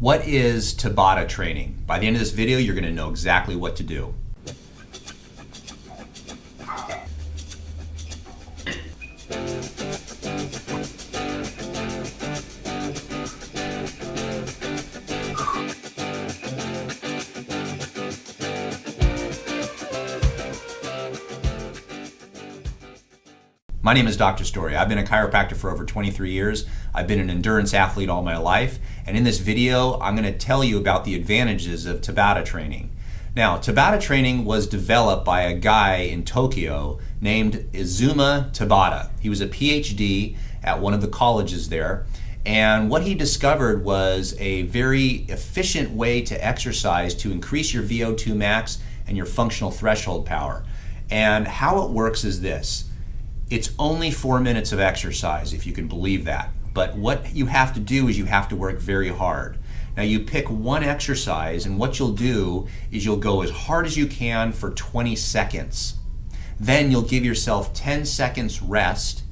What is Tabata training? By the end of this video, you're going to know exactly what to do. My name is Dr. Story. I've been a chiropractor for over 23 years. I've been an endurance athlete all my life. And in this video, I'm going to tell you about the advantages of Tabata training. Now, Tabata training was developed by a guy in Tokyo named Izuma Tabata. He was a PhD at one of the colleges there. And what he discovered was a very efficient way to exercise to increase your VO2 max and your functional threshold power. And how it works is this. It's only 4 minutes of exercise, if you can believe that. But what you have to do is you have to work very hard. Now you pick one exercise, and what you'll do is you'll go as hard as you can for 20 seconds. Then you'll give yourself 10 seconds rest.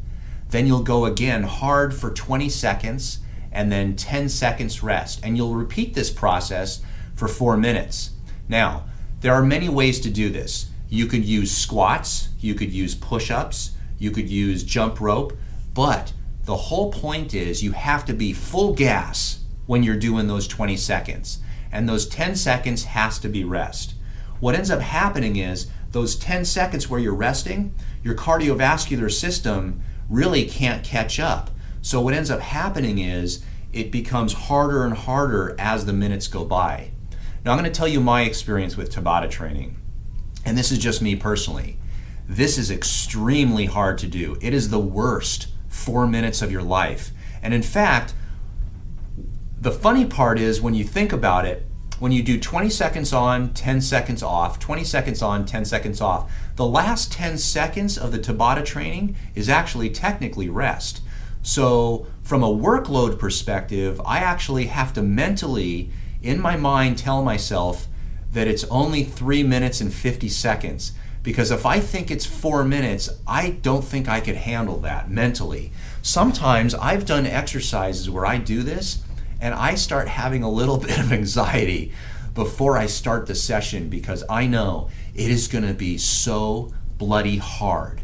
Then you'll go again hard for 20 seconds, and then 10 seconds rest. And you'll repeat this process for 4 minutes. Now, there are many ways to do this. You could use squats, you could use push-ups, you could use jump rope, but the whole point is you have to be full gas when you're doing those 20 seconds. And those 10 seconds has to be rest. What ends up happening is those 10 seconds where you're resting, your cardiovascular system really can't catch up. So what ends up happening is it becomes harder and harder as the minutes go by. Now I'm going to tell you my experience with Tabata training. And this is just me personally. This is extremely hard to do. It is the worst 4 minutes of your life. And in fact, the funny part is when you think about it, when you do 20 seconds on, 10 seconds off, 20 seconds on, 10 seconds off, the last 10 seconds of the Tabata training is actually technically rest. So from a workload perspective, I actually have to mentally, in my mind, tell myself that it's only 3 minutes and 50 seconds. Because if I think it's 4 minutes, I don't think I could handle that mentally. Sometimes I've done exercises where I do this and I start having a little bit of anxiety before I start the session because I know it is going to be so bloody hard.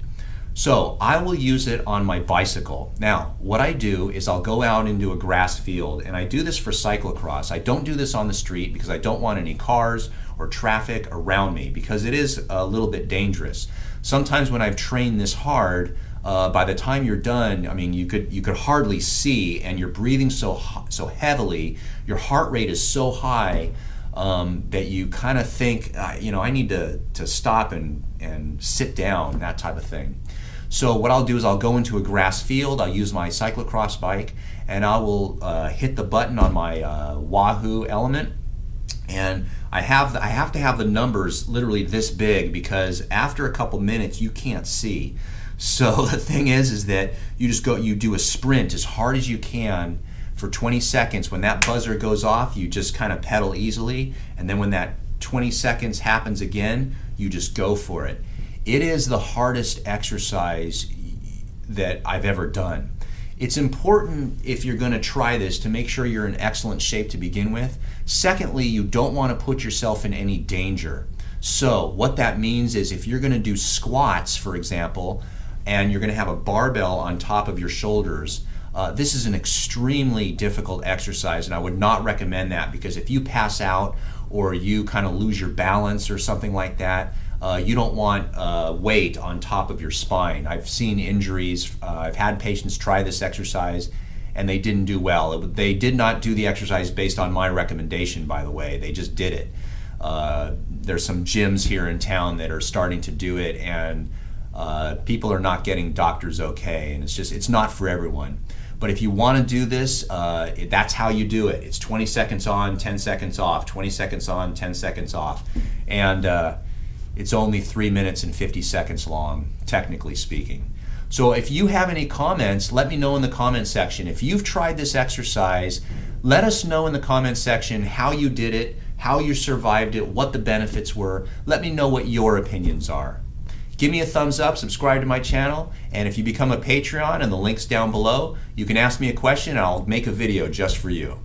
So I will use it on my bicycle. Now, what I do is I'll go out into a grass field, and I do this for cyclocross. I don't do this on the street because I don't want any cars or traffic around me because it is a little bit dangerous. Sometimes when I've trained this hard, by the time you're done, I mean, you could hardly see, and you're breathing so heavily, your heart rate is so high that you kind of think, I need to stop and sit down, that type of thing. So what I'll do is I'll go into a grass field, I'll use my cyclocross bike, and I will hit the button on my Wahoo element. And I have to have the numbers literally this big because after a couple minutes you can't see. So the thing is that you do a sprint as hard as you can for 20 seconds. When that buzzer goes off, you just kind of pedal easily, and then when that 20 seconds happens again, you just go for it. It is the hardest exercise that I've ever done. It's important if you're going to try this to make sure you're in excellent shape to begin with. Secondly, you don't want to put yourself in any danger. So what that means is if you're going to do squats, for example, and you're going to have a barbell on top of your shoulders, this is an extremely difficult exercise, and I would not recommend that because if you pass out or you kind of lose your balance or something like that, you don't want weight on top of your spine. I've seen injuries. I've had patients try this exercise and they didn't do well. They did not do the exercise based on my recommendation, by the way. They just did it. There's some gyms here in town that are starting to do it, and people are not getting doctors okay, and it's not for everyone. But if you want to do this, that's how you do it. It's 20 seconds on, 10 seconds off, 20 seconds on, 10 seconds off. And it's only 3 minutes and 50 seconds long, technically speaking. So if you have any comments, let me know in the comment section. If you've tried this exercise, let us know in the comment section how you did it, how you survived it, what the benefits were. Let me know what your opinions are. Give me a thumbs up, subscribe to my channel, and if you become a Patreon, and the link's down below, you can ask me a question and I'll make a video just for you.